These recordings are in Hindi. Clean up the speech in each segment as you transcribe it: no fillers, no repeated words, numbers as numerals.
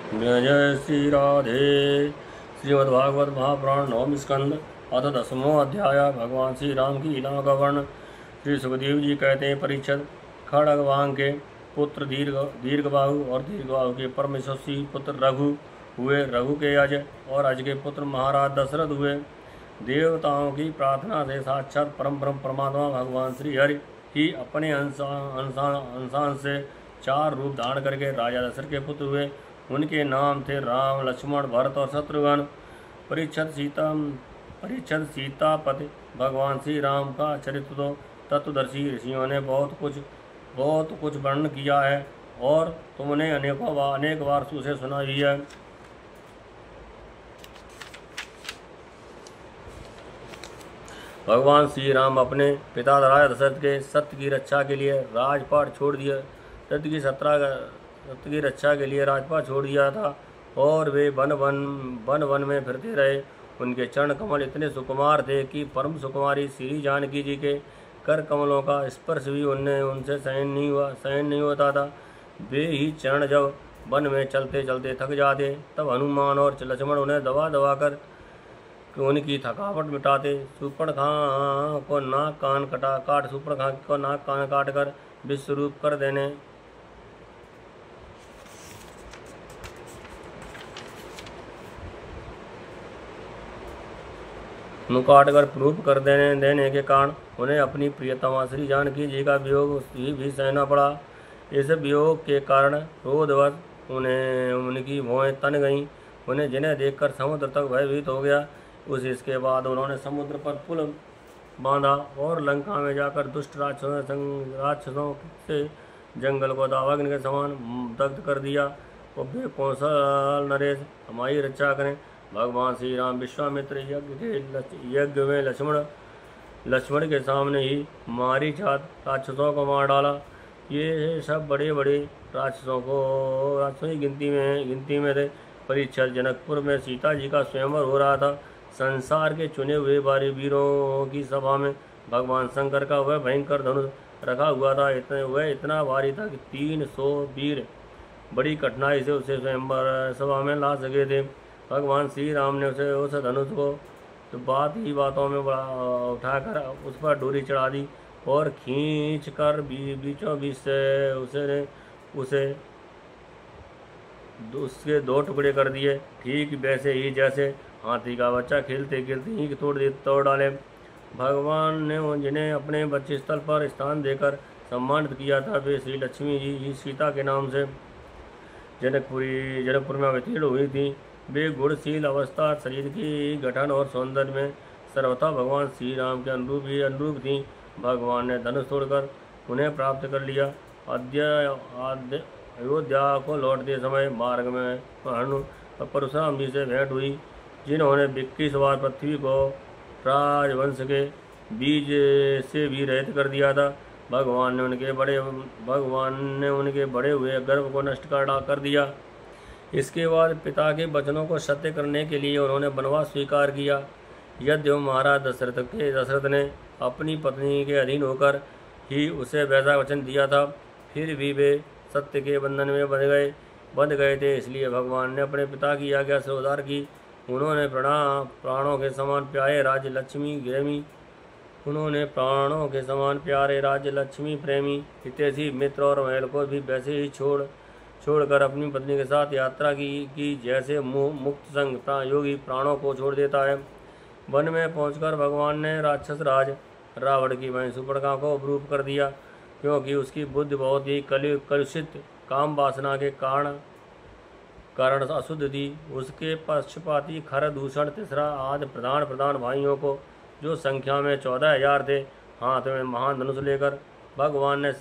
जय जय श्री राधे। श्रीमद्भागवत महापुराण नवम स्कंद अथ 10वां अध्याय। भगवान श्री राम की लीला का वर्णन। श्री सुखदेव जी कहते हैं, परीक्षित, खड़गवांग के पुत्र दीर्घबाहु और दीर्घबाहु के परम यशस्वी पुत्र रघु हुए। रघु के अज और अज के पुत्र महाराज दशरथ हुए। देवताओं की प्रार्थना से साक्षात परम ब्रह्म परमात्मा भगवान श्री हरि ही अपने अंशांश से 4 रूप धारण करके राजा दशरथ के पुत्र हुए। उनके नाम थे राम, लक्ष्मण, भरत और शत्रुघ्न। परीक्षित सीतापति भगवान श्री राम का चरित्र तो तत्वदर्शी ऋषियों ने बहुत कुछ वर्णन किया है और तुमने अनेक बार उसे सुना भी है। भगवान श्री राम अपने पिता राजा दशरथ के सत्य की रक्षा के लिए राजपाट छोड़ दिया सत्य की रक्षा के लिए राजपाट छोड़ दिया था और वे वन में फिरते रहे। उनके चरण कमल इतने सुकुमार थे कि परम सुकुमारी श्री जानकी जी के कर कमलों का स्पर्श भी उनसे सहन नहीं होता था। वे ही चरण जब वन में चलते चलते थक जाते तब हनुमान और लक्ष्मण उन्हें दबा कर उनकी थकावट मिटाते। सूर्पणखा को नाक कान काट कर विश्वरूप कर देने मुकाट कर प्रूफ कर देने के कारण उन्हें अपनी प्रियतमा श्री जानकी जी का वियोग भी सहना पड़ा। इस वियोग के कारण क्रोधवश उनकी भौहें तन गईं। उन्हें जिन्हें देखकर समुद्र तक भयभीत हो गया। इसके बाद उन्होंने समुद्र पर पुल बांधा और लंका में जाकर दुष्ट राक्षसों से जंगल को दावाग्नि के समान दग्ध कर दिया। वे कौशल नरेश हमारी रक्षा करें। भगवान श्री राम विश्वामित्र यज्ञ में लक्ष्मण के सामने ही मारीचात राक्षसों को मार डाला। ये सब बड़े राक्षसों की गिनती में थे। परीक्षित, जनकपुर में सीता जी का स्वयंवर हो रहा था। संसार के चुने हुए बारी वीरों की सभा में भगवान शंकर का वह भयंकर धनुष रखा हुआ था। वह इतना भारी था कि 300 वीर बड़ी कठिनाई से उसे स्वयंवर सभा में ला सके थे। भगवान श्री राम ने उस धनुष को तो बातों में उठाकर उस पर डोरी चढ़ा दी और खींच कर बीचों बीच से उसके 2 टुकड़े कर दिए। ठीक वैसे ही जैसे हाथी का बच्चा खेलते ही तोड़ डाले। भगवान ने जिन्हें अपने बच्चे स्थल पर स्थान देकर सम्मानित किया था वे श्री लक्ष्मी जी सीता के नाम से जनकपुर में अवतीर्ण हुई थी। वे गुणशील अवस्था, शरीर की गठन और सौंदर्य में सर्वथा भगवान श्री राम के अनुरूप थी। भगवान ने धनुष तोड़कर उन्हें प्राप्त कर लिया। अयोध्या को लौटते समय मार्ग में परशुराम जी से भेंट हुई, जिन्होंने 21 बार पृथ्वी को राजवंश के बीज से भी रहित कर दिया था। भगवान ने उनके बड़े हुए गर्व को नष्ट कर दिया। इसके बाद पिता के वचनों को सत्य करने के लिए उन्होंने वनवास स्वीकार किया। यद्यपि महाराज दशरथ ने अपनी पत्नी के अधीन होकर ही उसे वैसा वचन दिया था, फिर भी वे सत्य के बंधन में बंध गए थे। इसलिए भगवान ने अपने पिता की आज्ञा से उद्धार की। उन्होंने प्राणों के समान प्यारे राज्य लक्ष्मी प्रेमी हितैषी मित्र और महल को भी वैसे ही छोड़कर अपनी पत्नी के साथ यात्रा की जैसे मुक्त संग योगी प्राणों को छोड़ देता है। वन में पहुंचकर भगवान ने राक्षस राज रावण की बहन सूर्पणखा को उपरूप कर दिया, क्योंकि उसकी बुद्धि बहुत ही कलुषित काम वासना के कारण अशुद्ध थी। उसके पक्षपाती खर दूषण तीसरा आदि प्रधान भाइयों को, जो संख्या में 14,000 थे, हाथ में महान धनुष लेकर भगवान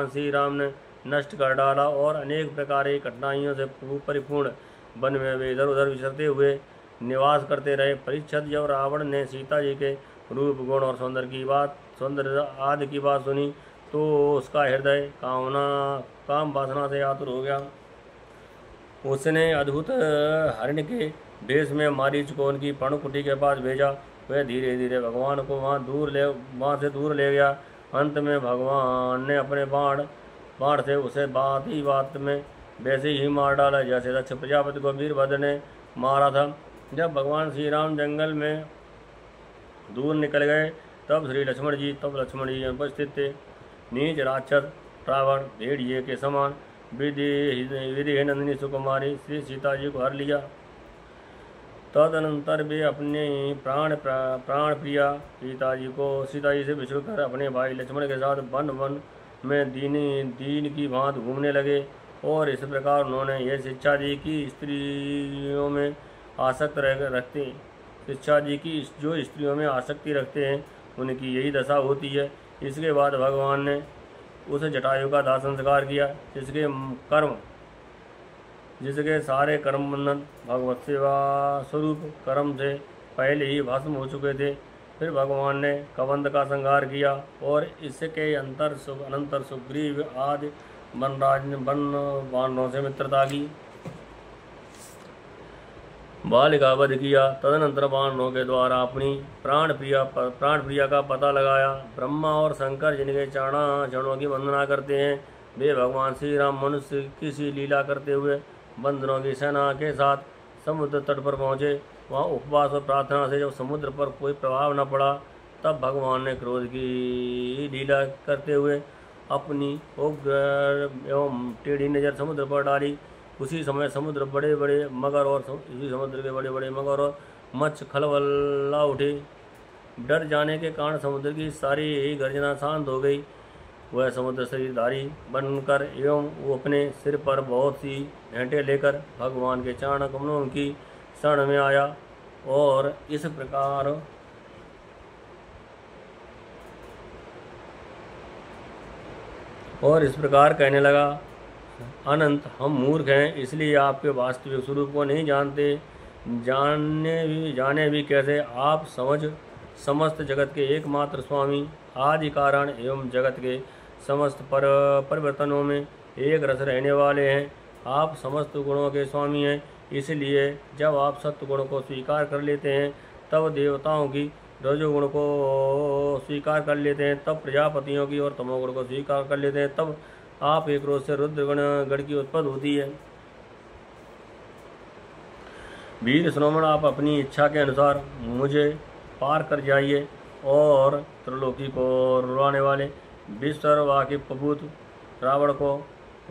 श्री राम ने नष्ट कर डाला और अनेक प्रकार की कठिनाइयों से परिपूर्ण वन में वे इधर उधर विचरते हुए निवास करते रहे। परीक्षित, जब रावण ने सीता जी के रूप, गुण और सौंदर्य आदि की बात सुनी तो उसका हृदय काम वासना से आतुर हो गया। उसने अद्भुत हरिण के भेष में मारीच को उनकी पर्णकुटी के पास भेजा। वह धीरे धीरे भगवान को वहाँ से दूर ले गया। अंत में भगवान ने अपने बाण से उसे बात में वैसे ही मार डाला जैसे दक्ष प्रजापति को वीरभद्र ने मारा था। जब भगवान श्री राम जंगल में दूर निकल गए तब लक्ष्मण जी उपस्थित थे। नीच राक्षस रावण भेड़िए के समान विधि नंदिनी सुकुमारी श्री सीता जी को हर लिया। तदनंतर वे अपने प्राण प्रिया सीता जी से बिछुड़कर अपने भाई लक्ष्मण के साथ वन में दीन की भांति घूमने लगे। और इस प्रकार उन्होंने यह शिक्षा दी कि स्त्रियों में आसक्ति रखते हैं उनकी यही दशा होती है। इसके बाद भगवान ने उस जटायु का दाह संस्कार किया जिसके सारे कर्म बंधन भगवत सेवा स्वरूप कर्म से पहले ही भस्म हो चुके थे। फिर भगवान ने कबंध का संहार किया और इसके अनंतर सुग्रीव आदि वन वानरों से मित्रता की बालिका वध किया। तदनंतर वानरों के द्वारा अपनी प्राण प्रिया का पता लगाया। ब्रह्मा और शंकर जिनके चरणों की वंदना करते हैं वे भगवान श्री राम मनुष्य किसी लीला करते हुए बंदरों की सेना के साथ समुद्र तट पर पहुँचे। वहाँ उपवास और प्रार्थना से जब समुद्र पर कोई प्रभाव न पड़ा तब भगवान ने क्रोध की लीला करते हुए अपनी उग्र एवं टेढ़ी नज़र समुद्र पर डाली। उसी समय समुद्र के बड़े बड़े मगर और मत्स्य खलबला उठे। डर जाने के कारण समुद्र की सारी गर्जना शांत हो गई। वह समुद्र शरीरधारी बनकर एवं वो अपने सिर पर बहुत सी भेंटें लेकर भगवान के चरण कमलों की शरण में आया और इस प्रकार कहने लगा, अनंत हम मूर्ख हैं, इसलिए आपके वास्तविक स्वरूप को नहीं जानते। जाने भी कैसे। आप समस्त जगत के एकमात्र स्वामी, आदि कारण एवं जगत के समस्त परिवर्तनों में एक रस रहने वाले हैं। आप समस्त गुणों के स्वामी हैं। इसलिए जब आप सत्य गुण को स्वीकार कर लेते हैं तब देवताओं की, रजोगुण को स्वीकार कर लेते हैं तब प्रजापतियों की और तमोगुण को स्वीकार कर लेते हैं तब आप एक रोज से रुद्रगण की उत्पत्ति होती है। वीर श्रोमण, आप अपनी इच्छा के अनुसार मुझे पार कर जाइए और त्रिलोकी को रुलाने वाले विश्व के प्रभुत रावण को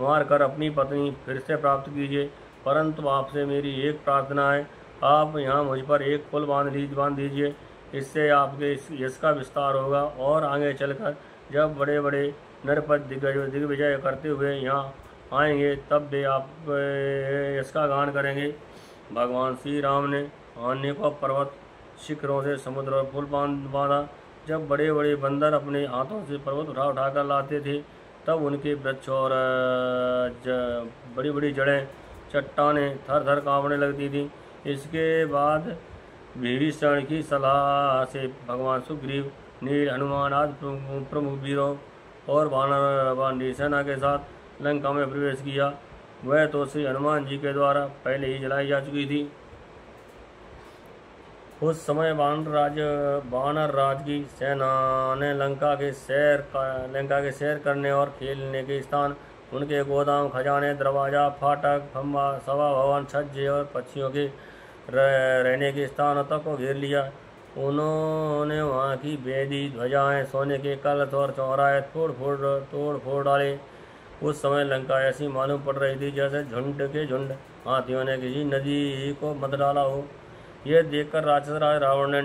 मार कर अपनी पत्नी फिर से प्राप्त कीजिए। परंतु आपसे मेरी एक प्रार्थना है, आप यहाँ मुझ पर एक पुल बांध दीजिए। इससे आपके यश का विस्तार होगा और आगे चलकर जब बड़े बड़े नरपत दिग्विजय करते हुए यहाँ आएंगे तब वे आप यश का गान करेंगे। भगवान श्री राम ने अनेकों पर्वत शिखरों से समुद्र और पुल बांधा। जब बड़े बड़े बंदर अपने हाथों से पर्वत उठा कर लाते थे तब उनके वृक्ष और बड़ी बड़ी जड़ें चट्टानें थर थर कांपने लगती थी। इसके बाद विभीषण की सलाह से भगवान सुग्रीव, नील, हनुमान आदि प्रमुख वीरों और वानर सेना के साथ लंका में प्रवेश किया। वह तो श्री हनुमान जी के द्वारा पहले ही जलाई जा चुकी थी। उस समय वानर राज की सेना ने लंका के सैर करने और खेलने के स्थान, उनके गोदाम, खजाने, दरवाजा, फाटक, खंबा, सभा भवन, छज्जे और पक्षियों के रहने के स्थानों तक को घेर लिया। उन्होंने वहाँ की वेदी, ध्वजाएं, सोने के कलश और चौराहे तोड़ फोड़ डाले। उस समय लंका ऐसी मालूम पड़ रही थी जैसे झुंड के झुंड हाथियों ने किसी नदी को मत डाला हो। यह देखकर राक्षस राज रावण ने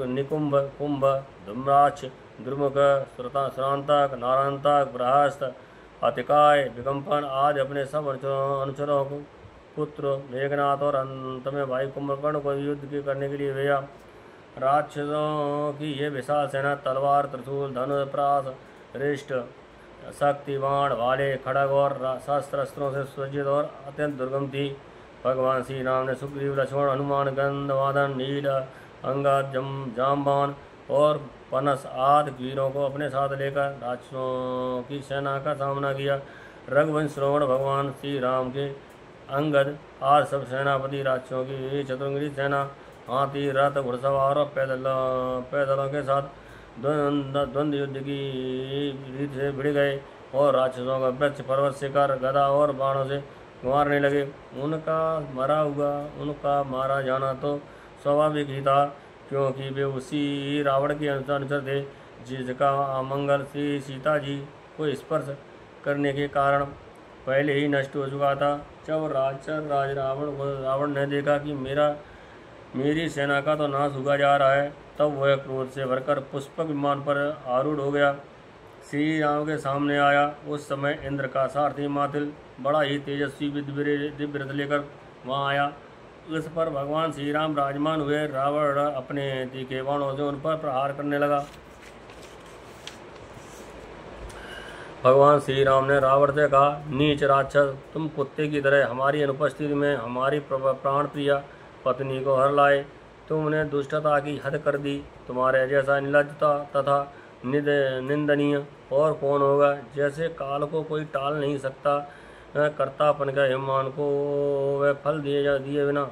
निकुंभ, कुंभ, धूम्राक्ष, दुर्मुख, श्रांतक, नारायणतक, बृहस्पति, अतिकाय, विकम्पन आदि अपने सब अनुचरों को, पुत्र मेघनाथ और अंत में भाई कुंभकर्ण को युद्ध करने के लिए भेजा। राक्षसों की यह विशाल सेना तलवार, त्रिशूल, धनुष, प्रास, रिष्ट, शक्ति, बाण, भाले, खड़ग और शस्त्रों से सुसज्जित और अत्यंत दुर्गम थी। भगवान श्री राम ने सुग्रीव, लक्ष्मण, हनुमान, गंधमादन, नील, अंगद, जाम्बान और पनस आदि वीरों को अपने साथ लेकर राक्षसों की सेना का सामना किया। रघुवंश श्रवण भगवान श्री राम के अंगद आदि सब सेनापति राक्षसों की चतुरंगी सेना हाथी, रथ, घुड़सवार और पैदलों के साथ द्वंद्व युद्ध की रीत से भिड़ गए और राक्षसों का वृक्ष, पर्वत, शिखर, गदा और बाणों से मारने लगे। उनका मारा जाना तो स्वाभाविक ही था, क्योंकि वे उसी रावण के अनुचर थे जिसका अमंगल श्री सीता जी को स्पर्श करने के कारण पहले ही नष्ट हो चुका था। जब राज रावण ने देखा कि मेरी सेना का तो नाश हुआ जा रहा है, तब वह क्रोध से भरकर पुष्पक विमान पर आरूढ़ हो गया, श्री राम के सामने आया। उस समय इंद्र का सारथी मातिल बड़ा ही तेजस्वी दिव्य रथ लेकर वहाँ आया। उस पर भगवान श्री राम विराजमान हुए। रावण अपने तीखे बाणों से उन पर प्रहार करने लगा। भगवान श्री राम ने रावण से कहा, नीच राक्षस, तुम कुत्ते की तरह हमारी अनुपस्थिति में हमारी प्राण प्रिया पत्नी को हर लाए। तुमने दुष्टता की हद कर दी। तुम्हारे जैसा निर्लज्जता तथा निंदनीय और कौन होगा। जैसे काल को कोई टाल नहीं सकता, कर्तापन का हिमान को वह फल दिए बिना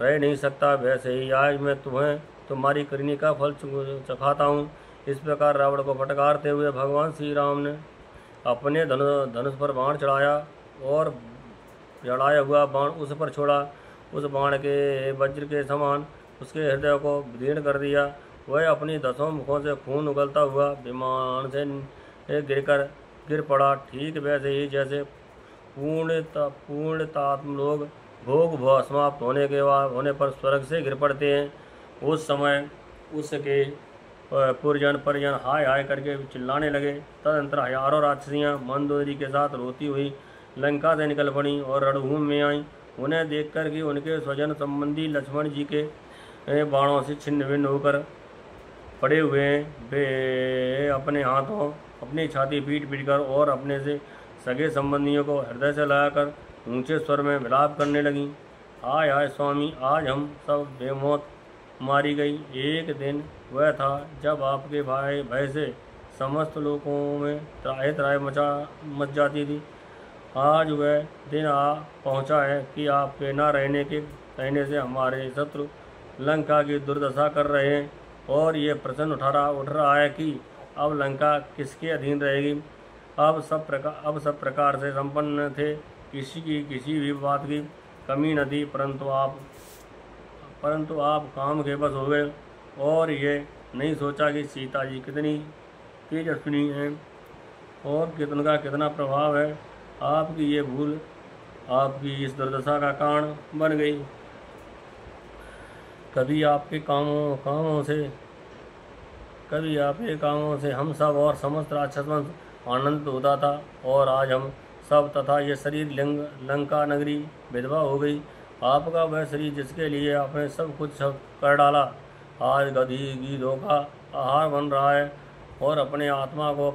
रह नहीं सकता, वैसे ही आज मैं तुम्हारी करनी का फल चखाता हूँ। इस प्रकार रावण को फटकारते हुए भगवान श्री राम ने अपने धनुष पर बाण चढ़ाया और जड़ाया हुआ बाण उस पर छोड़ा। उस बाण के वज्र के समान उसके हृदय को विदीर्ण कर दिया। वह अपनी 10 मुखों से खून उगलता हुआ विमान से गिर पड़ा। ठीक वैसे ही जैसे पूर्णतात्म लोग भोग समाप्त होने पर स्वर्ग से गिर पड़ते हैं, उस समय उसके पुरजन परिजन हाय हाय करके चिल्लाने लगे। तदंतर हजारों राक्षसियाँ मंदोदरी के साथ रोती हुई लंका से निकल पड़ी और रणभूमि में आई। उन्हें देखकर कि उनके स्वजन संबंधी लक्ष्मण जी के बाणों से छिन्न भिन्न होकर पड़े हुए हैं, वे अपने हाथों अपनी छाती पीट कर और अपने से सगे संबंधियों को हृदय से लगाकर ऊंचे स्वर में विलाप करने लगी। हाय हाय स्वामी, आज हम सब बेमौत मारी गई। एक दिन वह था जब आपके भय से समस्त लोगों में त्राहि मच जाती थी। आज वह दिन आ पहुंचा है कि आपके न रहने से हमारे शत्रु लंका की दुर्दशा कर रहे हैं और ये प्रश्न उठ रहा है कि अब लंका किसके अधीन रहेगी। अब सब प्रकार से संपन्न थे, किसी भी बात की कमी न थी, परंतु आप काम के बस हो गए और ये नहीं सोचा कि सीता जी कितनी तेजस्विनी हैं और कितना प्रभाव है। आपकी ये भूल आपकी इस दुर्दशा का कारण बन गई। कभी आपके कामों से हम सब और समस्त राक्षस वंश आनंदित होता था, और आज हम सब तथा ये शरीर लंका नगरी विधवा हो गई। आपका वह शरीर जिसके लिए आपने सब कुछ कर डाला, आज गधी गीधों का आहार बन रहा है और अपने आत्मा को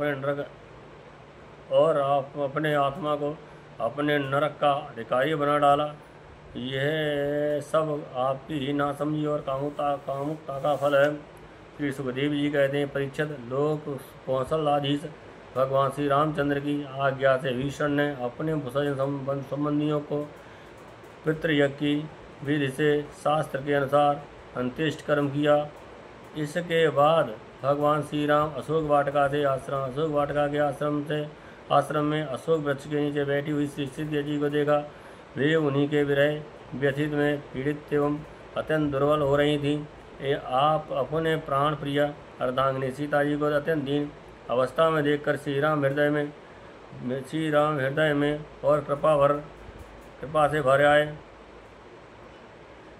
अपने नरक का अधिकारी बना डाला। यह सब आपकी ही नासमझी और कामुकता का फल है। श्री सुखदेव जी कहते हैं, परीक्षित, लोक कौशलाधीश भगवान श्री रामचंद्र की आज्ञा से भीषण ने अपने स्वजन संबंधियों को पितृयज्ञ की विधि से शास्त्र के अनुसार अंत्येष्ट कर्म किया। इसके बाद भगवान श्री राम अशोक वाटिका के आश्रम में अशोक वृक्ष के नीचे बैठी हुई श्री सीता जी को देखा। वे उन्हीं के विरह व्यथित में पीड़ित एवं अत्यंत दुर्बल हो रही थीं। आप अपने प्राण प्रिया अर्धांगिनी सीता जी को अत्यंत दीन अवस्था में देखकर श्री राम हृदय में और कृपा से भर आए।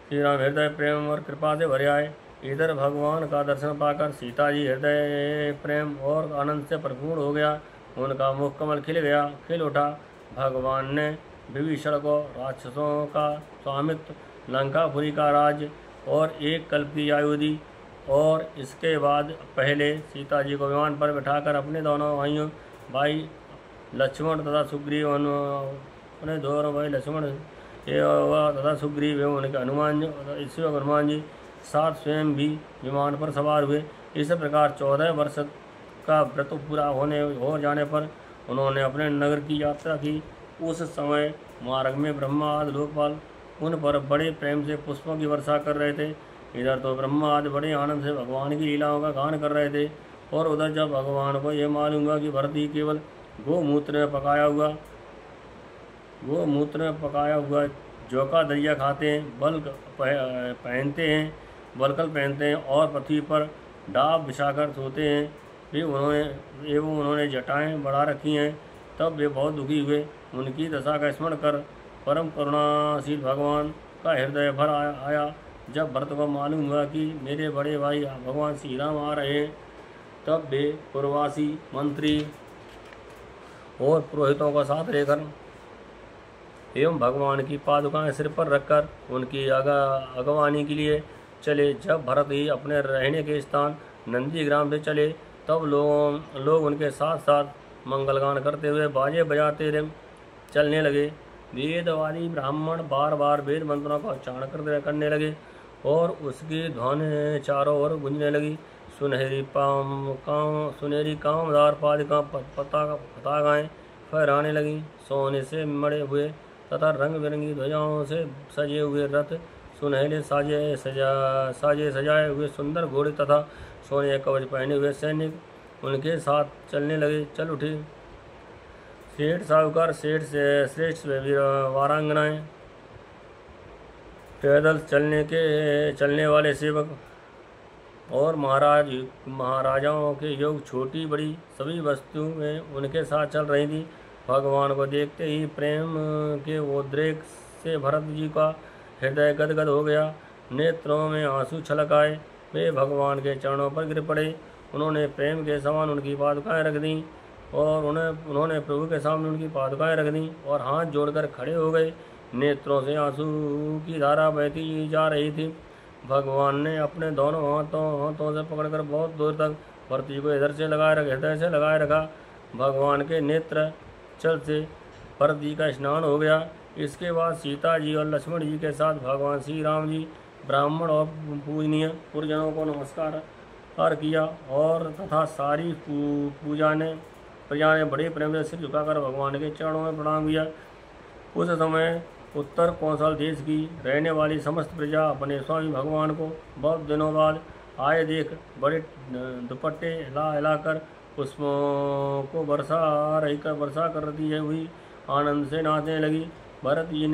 श्री राम हृदय प्रेम और कृपा से भरे आए। इधर भगवान का दर्शन पाकर सीता जी हृदय प्रेम और आनंद से परिपूर्ण हो गया। उनका मुख कमल खिल उठा। भगवान ने विभीषण को राक्षसों का स्वामित्व, लंकापुरी का राज्य और 1 कल्प की आयु दी, और इसके बाद पहले सीता जी को विमान पर बिठाकर अपने दोनों भाई लक्ष्मण तथा सुग्रीव तथा सुग्रीव एवं उनके हनुमान जी साथ स्वयं भी विमान पर सवार हुए। इस प्रकार 14 वर्ष का व्रत पूरा हो जाने पर उन्होंने अपने नगर की यात्रा की। उस समय मार्ग में ब्रह्मा आदि लोकपाल उन पर बड़े प्रेम से पुष्पों की वर्षा कर रहे थे। इधर तो ब्रह्मा आदि बड़े आनंद से भगवान की लीलाओं का गान कर रहे थे, और उधर जब भगवान को यह मालूम हुआ कि भरत ही केवल गोमूत्र में पकाया हुआ गोमूत्र में पकाया हुआ जौ का दलिया खाते हैं, बलकल पहनते हैं और पृथ्वी पर डाब बिछाकर सोते हैं। उन्होंने जटाएं बढ़ा रखी हैं। तब वे बहुत दुखी हुए। उनकी दशा का स्मरण कर परम करुणाशील भगवान का हृदय भर आया। जब भरत को मालूम हुआ कि मेरे बड़े भाई भगवान श्री राम आ रहे हैं, तब वे पुरवासी मंत्री और पुरोहितों का साथ लेकर एवं भगवान की पादुकाएं सिर पर रखकर उनकी अगवानी के लिए चले। जब भरत ही अपने रहने के स्थान नंदीग्राम से चले, तब लोग उनके साथ साथ मंगलगान करते हुए बाजे बजाते चलने लगे। वेदवादी ब्राह्मण बार बार वेद मंत्रों का उच्चारण करने लगे और उसकी ध्वनि चारों ओर गूंजने लगी। सुनहरी कामदार पताकाएं फहराने लगी। सोने से मड़े हुए तथा रंग बिरंगी ध्वजाओं से सजे हुए रथ, सुनहले साजे सजाए हुए सुंदर घोड़े तथा सोने के कवच पहने हुए सैनिक उनके साथ चल उठे। सेठ साहूकार, सेठ से श्रेष्ठ वारांगनाएं, पैदल चलने वाले सेवक और महाराजाओं के योग छोटी बड़ी सभी वस्तुएं उनके साथ चल रही थी। भगवान को देखते ही प्रेम के उद्रेक से भरत जी का हृदय गदगद हो गया। नेत्रों में आंसू छलक आए। वे भगवान के चरणों पर गिर पड़े। उन्होंने प्रेम के समान उनकी पादुकाएं रख दी और उन्होंने प्रभु के सामने उनकी पादुकाएं रख दी और हाथ जोड़कर खड़े हो गए। नेत्रों से आंसू की धारा बहती जा रही थी। भगवान ने अपने दोनों हाथों से पकड़कर बहुत दूर तक भरत जी को हृदय से लगाए रखा। भगवान के नेत्र जल से भरत जी का स्नान हो गया। इसके बाद सीता जी और लक्ष्मण जी के साथ भगवान श्री राम जी ब्राह्मण और पूजनीय पुरजनों को नमस्कार किया और तथा सारी प्रजा ने बड़े प्रेम से सिर झुकाकर भगवान के चरणों में प्रणाम किया। उस समय उत्तर कौशल देश की रहने वाली समस्त प्रजा अपने स्वामी भगवान को बहुत दिनों बाद आए देख बड़े दुपट्टे हिलाकर पुष्पों को वर्षा कर रही हुई आनंद से नाचने लगी। भरत जी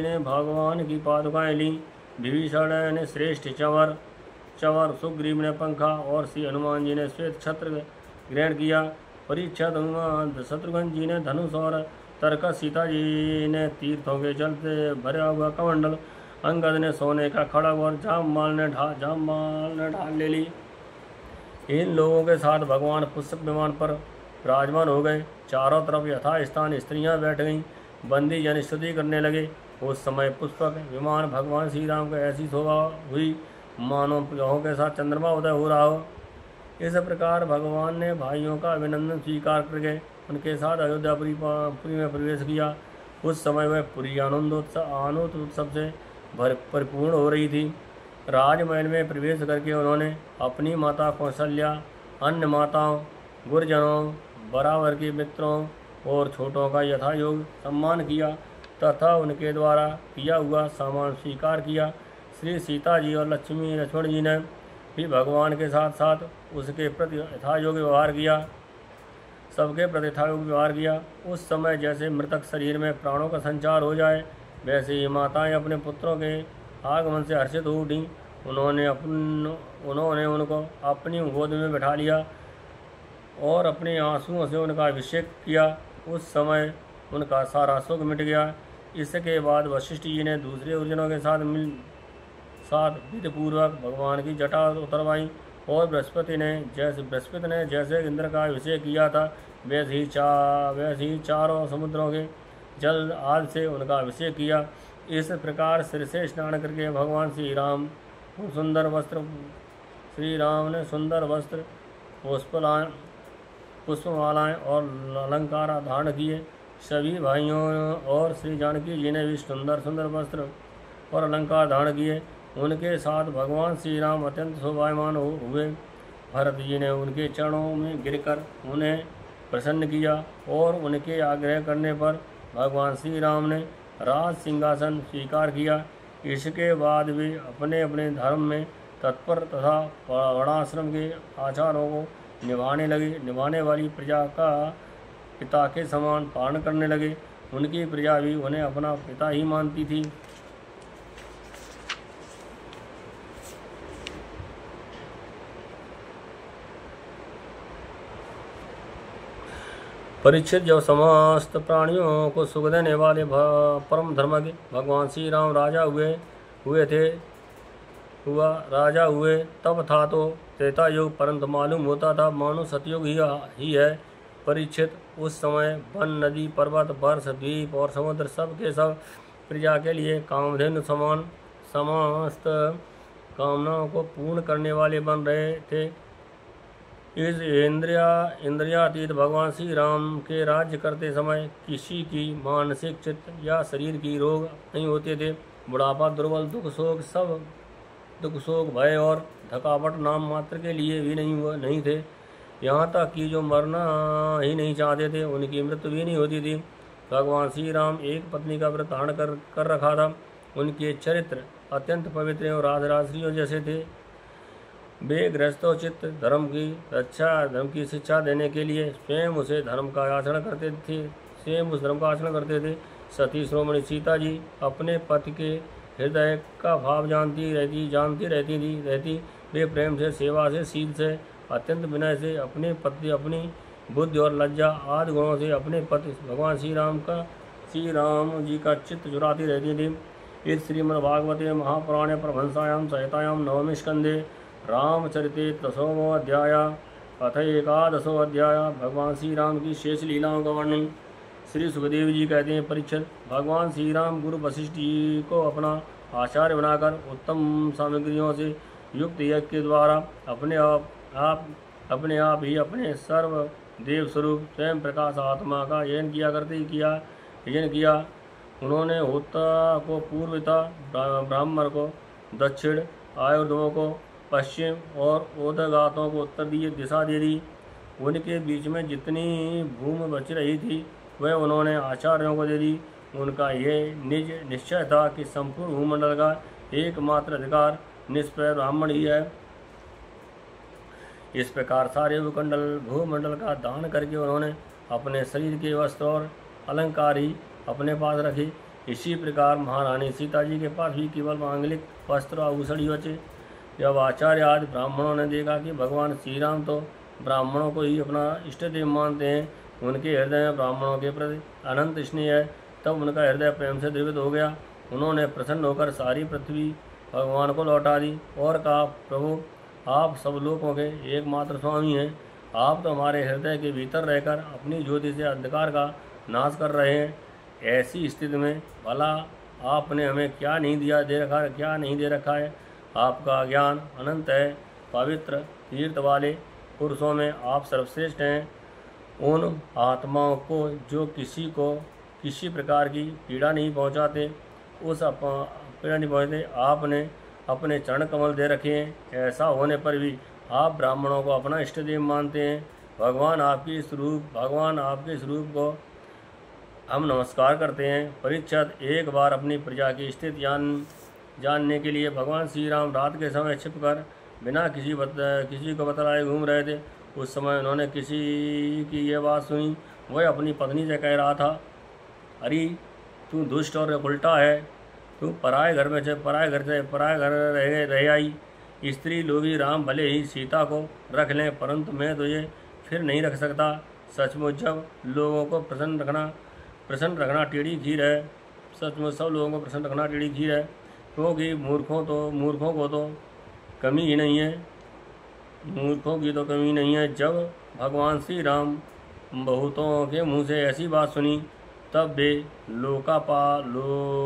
ने भगवान की पादुकाएं लीं। विभीषण ने श्रेष्ठ चंवर, सुग्रीव ने पंखा और श्री हनुमान जी ने श्वेत छत्र ग्रहण किया। परीक्षित शत्रुघ्न जी ने धनुष और तरकस, सीता जी ने तीर्थों के जल से भरा हुआ कमंडल, अंगद ने सोने का खड़ग और जाममाल ने ढाल ले ली। इन लोगों के साथ भगवान पुष्पक विमान पर विराजमान हो गए। चारों तरफ यथास्थान स्त्रियां बैठ गईं। बंदी जन स्तुति करने लगे। उस समय पुष्पक विमान भगवान श्री राम को ऐसी शोभा हुई मानो ग्रहों के साथ चंद्रमा उदय हो रहा हो। इस प्रकार भगवान ने भाइयों का अभिनंदन स्वीकार करके उनके साथ अयोध्यापुरी में प्रवेश किया। उस समय वह पुरी आनंदोत्सव से परिपूर्ण हो रही थी। राजमहल में प्रवेश करके उन्होंने अपनी माता कौशल्या, अन्य माताओं, गुरुजनों, बराबर के मित्रों और छोटों का यथायोग सम्मान किया तथा उनके द्वारा किया हुआ सामान स्वीकार किया। श्री सीता जी और लक्ष्मण जी ने भी भगवान के साथ साथ उसके प्रति यथायोग व्यवहार किया। सबके प्रति यथायोग व्यवहार किया। उस समय जैसे मृतक शरीर में प्राणों का संचार हो जाए, वैसे ही माताएं अपने पुत्रों के आगमन से हर्षित हो उठी। उन्होंने उनको अपनी गोद में बैठा लिया और अपने आंसुओं से उनका अभिषेक किया। उस समय उनका सारा शोक मिट गया। इसके बाद वशिष्ठ जी ने दूसरे गुरुजनों के साथ विधिपूर्वक भगवान की जटा उतरवाई और बृहस्पति ने जैसे इंद्र का अभिषेक किया था, वैसे ही चारों समुद्रों के जल आदि से उनका अभिषेक किया। इस प्रकार सिर से स्नान करके भगवान श्री राम ने सुंदर वस्त्र, पुष्पमालाएं और अलंकार धारण किए। सभी भाइयों और श्री जानकी जी ने भी सुंदर वस्त्र और अलंकार धारण किए। उनके साथ भगवान श्री राम अत्यंत शोभायमान हुए। भरत जी ने उनके चरणों में गिरकर उन्हें प्रसन्न किया और उनके आग्रह करने पर भगवान श्री राम ने राज सिंहासन स्वीकार किया। इसके बाद वे अपने अपने धर्म में तत्पर तथा वर्णाश्रम के आचारों को निभाने वाली प्रजा का पिता के समान पालन करने लगे। उनकी प्रजा भी उन्हें अपना पिता ही मानती थी। परीक्षित जब समस्त प्राणियों को सुख देने वाले परम धर्मज्ञ भगवान श्री राम राजा हुए तब था तो त्रेता युग, परंतु मालूम होता था मानो सतयुग ही है। परीक्षित उस समय वन, नदी, पर्वत, वर्ष, द्वीप और समुद्र सब के सब प्रजा के लिए कामधेनु समान समस्त कामनाओं को पूर्ण करने वाले बन रहे थे। इस इंद्रियातीत भगवान श्री राम के राज्य करते समय किसी की मानसिक, चित्त या शरीर की रोग नहीं होते थे। बुढ़ापा, दुर्बल, दुख शोक भय और थकावट नाम मात्र के लिए भी नहीं थे। यहाँ तक कि जो मरना ही नहीं चाहते थे उनकी मृत्यु भी नहीं होती थी। भगवान श्री राम एक पत्नी का व्रत धारण कर रखा था। उनके चरित्र अत्यंत पवित्र एवं राजराश्रियों जैसे थे। वे गृहस्थोचित धर्म की शिक्षा देने के लिए स्वयं उस धर्म का आचरण करते थे। सती श्रोमणी सीता जी अपने पति के हृदय का भाव जानती रहती। वे प्रेम से, सेवा से, शील से, अत्यंत विनय से अपने पति, अपनी बुद्धि और लज्जा आदि गुणों से अपने पति भगवान श्री राम जी का चित्त चुराती रहती थी। इस श्रीमद्भागवते महापुराणे परमहंसायां संहितायां नवमे स्कंदे रामचरिते 10वां अध्याय अथ 11वां अध्याय भगवान श्री राम की शेष लीलाओं का वर्णन। श्री सुखदेव जी कहते हैं, परीक्षित, भगवान श्री राम गुरु वशिष्ठ जी को अपना आचार्य बनाकर उत्तम सामग्रियों से युक्त यज्ञ के द्वारा अपने आप ही अपने सर्व देव स्वरूप स्वयं प्रकाश आत्मा का यजन किया। उन्होंने होता को पूर्वता, ब्राह्मण को दक्षिण, आयुर्दों को पश्चिम और ओदगातों को उत्तर दिशा दे दी। उनके बीच में जितनी भूमि बच रही थी वह उन्होंने आचार्यों को दे दी। उनका यह निज निश्चय था कि संपूर्ण भूमंडल का एकमात्र अधिकार निष्प्रय ब्राह्मण ही है। इस प्रकार सारे भूमंडल का दान करके उन्होंने अपने शरीर के वस्त्र और अलंकार ही अपने पास रखे। इसी प्रकार महारानी सीता जी के पास भी केवल मांगलिक वस्त्र आभूषण ही बचे। जब आचार्य आदि ब्राह्मणों ने देखा कि भगवान श्री राम तो ब्राह्मणों को ही अपना इष्ट देव मानते हैं, उनके हृदय में ब्राह्मणों के प्रति अनंत स्नेह है, तब उनका हृदय प्रेम से द्रवित हो गया। उन्होंने प्रसन्न होकर सारी पृथ्वी भगवान को लौटा दी और कहा, प्रभु, आप सब लोगों के एकमात्र स्वामी हैं। आप तो हमारे हृदय के भीतर रहकर अपनी ज्योति से अंधकार का नाश कर रहे हैं। ऐसी स्थिति में भला आपने हमें क्या नहीं दे रखा है। आपका ज्ञान अनंत है। पवित्र तीर्थ वाले पुरुषों में आप सर्वश्रेष्ठ हैं। उन आत्माओं को जो किसी प्रकार की पीड़ा नहीं पहुंचाते, आपने अपने चरण कमल दे रखे हैं। ऐसा होने पर भी आप ब्राह्मणों को अपना इष्ट देव मानते हैं। भगवान आपके स्वरूप को हम नमस्कार करते हैं। परीक्षित, एक बार अपनी प्रजा की स्थिति जानने के लिए भगवान श्री राम रात के समय छिपकर बिना किसी को बतलाए घूम रहे थे। उस समय उन्होंने किसी की यह बात सुनी। वह अपनी पत्नी से कह रहा था, अरे तू दुष्ट और उल्टा है। तू पराए घर रह आई। स्त्री लोभी राम भले ही सीता को रख लें, परंतु मैं तुझे फिर नहीं रख सकता। सचमुच जब लोगों को प्रसन्न रखना टेढ़ी खीर है। सचमुच सब लोगों को प्रसन्न रखना टेढ़ी खीर है, क्योंकि मूर्खों को तो कमी ही नहीं है। मूर्खों की तो कमी नहीं है। जब भगवान श्री राम बहुतों के मुँह से ऐसी बात सुनी, तब वे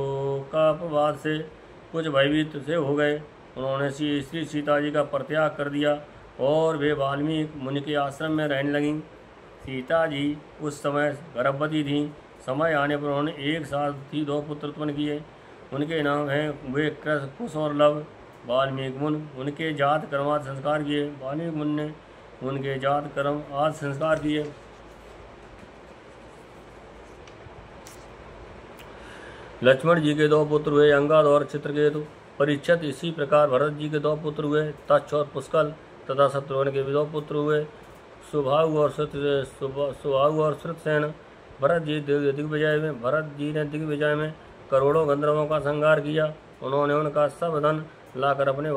लोकापवाद से कुछ भयभीत से हो गए। उन्होंने श्री सीता जी का परित्याग कर दिया और वे वाल्मीकि मुनि के आश्रम में रहने लगीं। सीता जी उस समय गर्भवती थीं। समय आने पर उन्होंने एक साथ ही 2 पुत्र उत्पन्न किए। उनके नाम हैं वे कुश और लव। वाल्मीकि मुनि उनके जात कर्म आदि संस्कार किए। वाल्मीकि मुनि ने उनके जात कर्म आदि संस्कार किए। लक्ष्मण जी के 2 पुत्र हुए, अंगद और चित्रकेतु। परीक्षित, इसी प्रकार भरत जी के 2 पुत्र हुए, तच्छ और पुष्कल, तथा शत्रुघ्न के भी 2 पुत्र हुए, सुबाहु और श्रुतसेन। भरत जी ने दिग्विजय में करोड़ों गंधर्वों का संहार किया। उन्होंने उनका सब धन लाकर अपने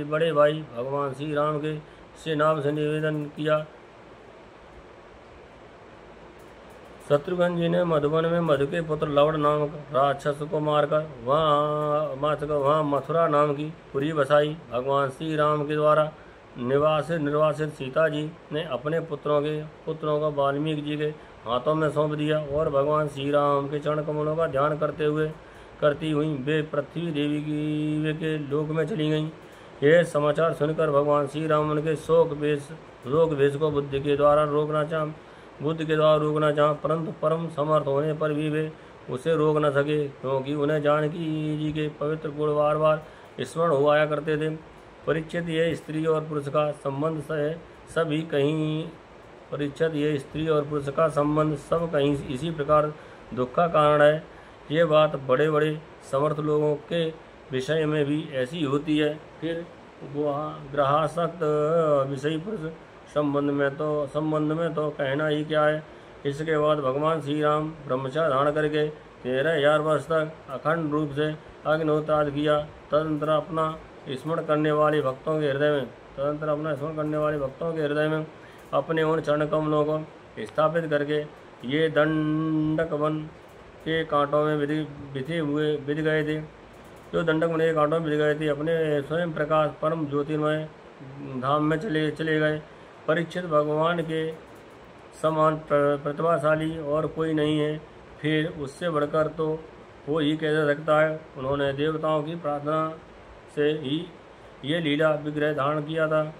बड़े भाई भगवान श्री राम के से नाम से निवेदन किया। शत्रुघ्न जी ने मधुबन में मधु के पुत्र लवण नामक राक्षस को मारकर वहाँ मथुरा नाम की पुरी बसाई। भगवान श्री राम के द्वारा निर्वासित सीता जी ने अपने पुत्रों को वाल्मीकि जी के हाथों में सौंप दिया और भगवान श्री राम के चरण कमलों का ध्यान करती हुई वे पृथ्वी देवी के लोक में चली गईं। यह समाचार सुनकर भगवान श्री राम उनके शोक वेश को बुद्धि के द्वारा रोकना चाहा, परंतु परम समर्थ होने पर भी वे उसे रोक न सके, क्योंकि उन्हें जानकी जी के पवित्र गुण बार बार स्मरण हो आया करते थे। परीक्षित ये स्त्री और पुरुष का संबंध सब कहीं इसी प्रकार दुख का कारण है। ये बात बड़े बड़े समर्थ लोगों के विषय में भी ऐसी होती है। फिर ग्रहासक्त विषयी पुरुष संबंध में तो कहना ही क्या है। इसके बाद भगवान श्री राम ब्रह्मचार्य धारण करके 13,000 वर्ष तक अखंड रूप से अग्निहोत्र किया। तदनंतर अपना स्मरण करने वाले भक्तों के हृदय में अपने उन चरण कमलों को स्थापित करके ये दंडक वन के कांटों में बिध गए थे। जो दंडक वन के कांटों में बिध गए थे, अपने स्वयं प्रकाश परम ज्योतिर्मय धाम में चले गए। परीक्षित भगवान के समान प्रतिभाशाली और कोई नहीं है, फिर उससे बढ़कर तो वो ही कैसे सकता है। उन्होंने देवताओं की प्रार्थना से ही ये लीला विग्रह धारण किया था।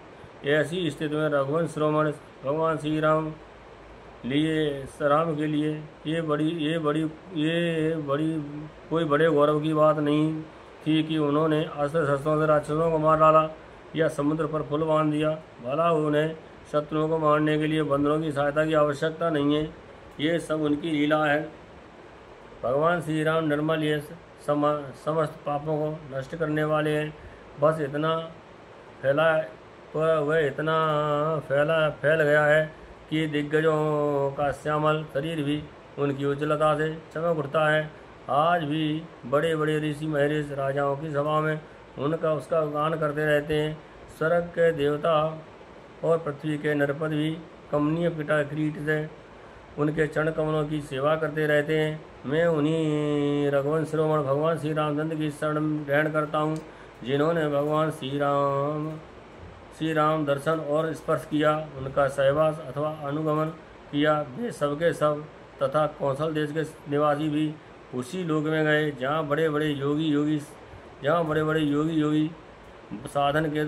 ऐसी स्थिति में रघुवंश श्रोमण भगवान श्री राम के लिए ये बड़ी कोई बड़े गौरव की बात नहीं थी कि उन्होंने अस्त्र शस्त्रों से राक्षसों को मार डाला या समुद्र पर पुल बांध दिया। भला उन्हें शत्रुओं को मारने के लिए बंदरों की सहायता की आवश्यकता नहीं है। ये सब उनकी लीला है। भगवान श्री राम निर्मल ये समस्त पापों को नष्ट करने वाले हैं। बस इतना फैल गया है कि दिग्गजों का श्यामल शरीर भी उनकी उज्ज्वलता से चमक उठता है। आज भी बड़े बड़े ऋषि महर्षि राजाओं की सभा में उसका गान करते रहते हैं। स्वर्ग के देवता और पृथ्वी के नरपद भी कमनीय किरीट से उनके चरण कमलों की सेवा करते रहते हैं। मैं उन्हीं रघुवंश शिरोमणि भगवान श्री रामचंद्र की शरण ग्रहण करता हूँ, जिन्होंने भगवान श्री राम दर्शन और स्पर्श किया, उनका सहवास अथवा अनुगमन किया। वे सबके सब तथा कौशल देश के निवासी भी उसी लोक में गए जहाँ बड़े बड़े योगी साधन के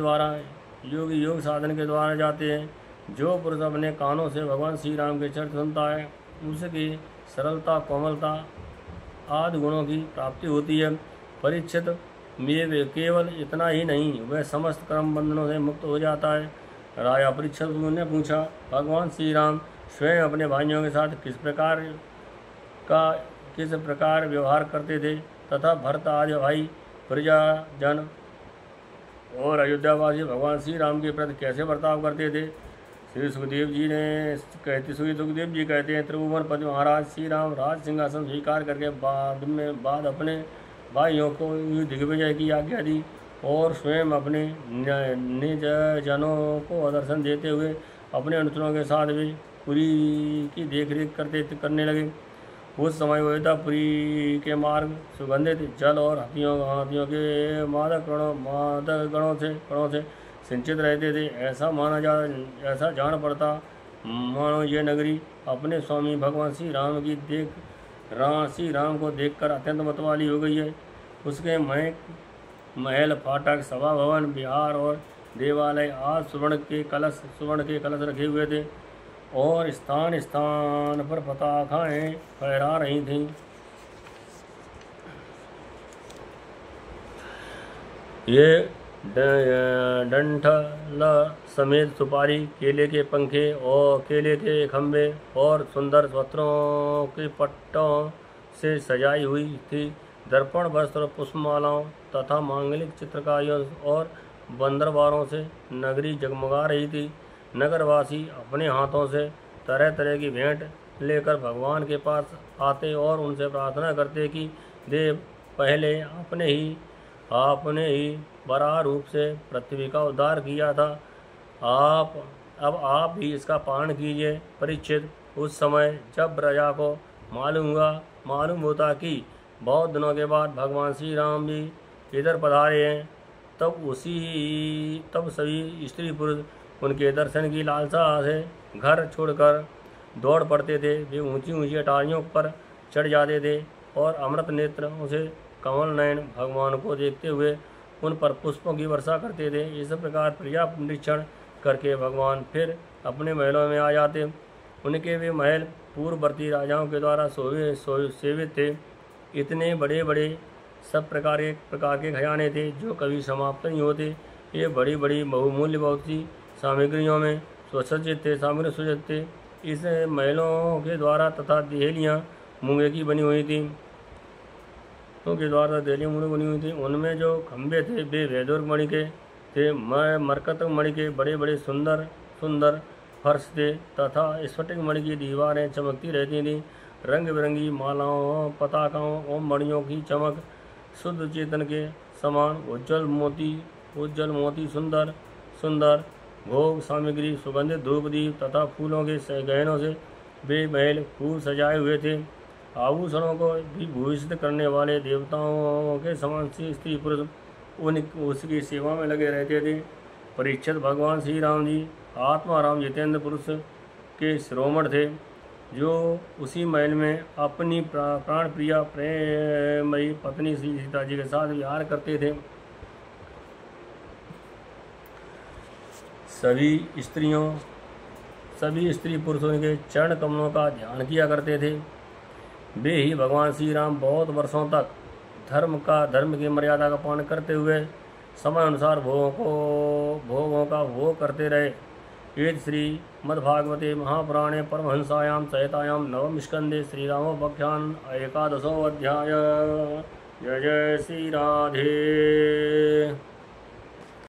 द्वारा जाते हैं। जो पुरुष अपने कानों से भगवान श्री राम के चरित्र सुनता है, उसकी सरलता, कोमलता आदि गुणों की प्राप्ति होती है। परीक्षित में केवल इतना ही नहीं, वह समस्त कर्म बंधनों से मुक्त हो जाता है। राजा परीक्षित ने पूछा, भगवान श्री राम स्वयं अपने भाइयों के साथ किस प्रकार व्यवहार करते थे तथा भरत आदि भाई प्रजाजन और अयोध्यावासी भगवान श्री राम के प्रति कैसे बर्ताव करते थे। श्री सुखदेव जी कहते हैं, त्रिभुवनपति महाराज श्री राम राज सिंहासन स्वीकार करके बाद अपने भाइयों को दिग्विजय की आज्ञा दी और स्वयं अपने निज जनों को दर्शन देते हुए अपने अनुचरों के साथ भी पुरी की देखरेख करने लगे। उस समय अयोध्यापुरी के मार्ग सुगंधित जल और हाथियों के मादक गणों से सिंचित रहते थे। ऐसा जान पड़ता मानो ये नगरी अपने स्वामी भगवान श्री राम को देखकर अत्यंत मतवाली हो गई है। उसके महल, फाटक, सभा भवन, विहार और देवालय आज सुवर्ण के कलश रखे हुए थे और स्थान स्थान पर पताकाएं फहरा रही थीं। ये डंठल समेत सुपारी, केले के पंखे और केले के खंभे और सुंदर वस्त्रों के पट्टों से सजाई हुई थी। दर्पण, वस्त्र, पुष्पमालाओं तथा मांगलिक चित्रकारियों और बंदरवारों से नगरी जगमगा रही थी। नगरवासी अपने हाथों से तरह तरह की भेंट लेकर भगवान के पास आते और उनसे प्रार्थना करते कि देव, पहले आपने ही वराह रूप से पृथ्वी का उद्धार किया था, अब आप भी इसका पालन कीजिए। परीक्षित, उस समय जब प्रजा को मालूम होता कि बहुत दिनों के बाद भगवान श्री राम भी इधर पधारे हैं, तब सभी स्त्री पुरुष उनके दर्शन की लालसा से घर छोड़कर दौड़ पड़ते थे। वे ऊंची ऊंची अटारियों पर चढ़ जाते थे और अमृत नेत्रों से कमल नयन भगवान को देखते हुए उन पर पुष्पों की वर्षा करते थे। इस प्रकार प्रिया निरीक्षण करके भगवान फिर अपने महलों में आ जाते। उनके वे महल पूर्ववर्ती राजाओं के द्वारा सेवित थे। इतने बड़े बड़े सब प्रकार के खजाने थे जो कभी समाप्त नहीं होते। ये बड़ी बड़ी बहुमूल्य बहुत सी सामग्रियों में सुसज्जित थे। इस महलों के द्वारा तथा देहलियाँ मूंगे की बनी हुई थी। उनमें जो खंभे थे वे वैदुर्ग मणि के थे। मरकत मणि के बड़े बड़े सुंदर फर्श थे तथा स्फटिक मणि की दीवारें चमकती रहती थीं। रंग बिरंगी मालाओं, पताकाओं और मणियों की चमक शुद्ध चेतन के समान उज्जवल मोती सुंदर भोग सामग्री, सुगंधित धूप दीप तथा फूलों के गहनों से वे महल खूब सजाए हुए थे। आभूषणों को भी भूषित करने वाले देवताओं के समान स्त्री पुरुष उसकी सेवा में लगे रहते थे। परीक्षित, भगवान श्री राम जी आत्माराम जितेंद्र पुरुष के शिरोमणि थे जो उसी महल में अपनी प्राण प्रिया प्रेमयी पत्नी श्री सीता जी के साथ विहार करते थे। सभी स्त्री पुरुषों के चरण कमलों का ध्यान किया करते थे। वे ही भगवान श्री राम बहुत वर्षों तक धर्म की मर्यादा का पालन करते हुए समय अनुसार भोगों का भोग करते रहे। एत श्री मद्भागवते महापुराणे परमहंसायां संहितायां नवम स्कंदे श्रीरामोपाख्यान 11 अध्याय। जय जय श्री राधे।